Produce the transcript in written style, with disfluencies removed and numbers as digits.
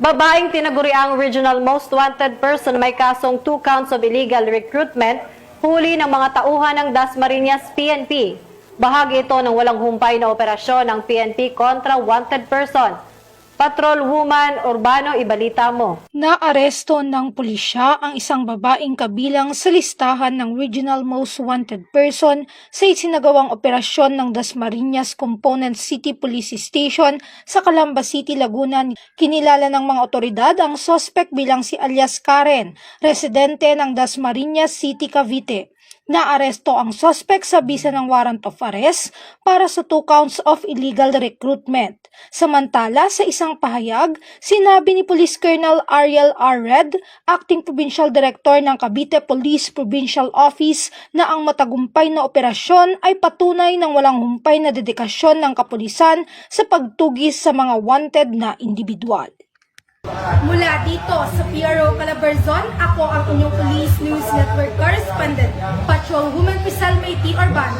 Babaeng tinaguriang Regional Most Wanted Person na may kasong 2 counts of illegal recruitment, huli ng mga tauhan ng Dasmariñas PNP. Bahagi ito ng walang humpay na operasyon ng PNP kontra wanted person. Patrol Woman Urbano, ibalita mo. Naaresto ng pulisya ang isang babaeng kabilang sa listahan ng Regional Most Wanted Person sa isinagawang operasyon ng Dasmariñas Component City Police Station sa Calamba City, Laguna. Kinilala ng mga otoridad ang suspect bilang si alias Karen, residente ng Dasmariñas City, Cavite. Naaresto ang suspect sa bisa ng warrant of arrest para sa 2 counts of illegal recruitment. Samantala, sa isang pahayag, sinabi ni Police Colonel Ariel R. Red, Acting Provincial Director ng Cavite Police Provincial Office, na ang matagumpay na operasyon ay patunay ng walang humpay na dedikasyon ng kapulisan sa pagtugis sa mga wanted na individual. Mula dito sa PRO Calabarzon, ako ang inyong Police News Network Correspondent, Patrol Woman Pisalme T. Urbano,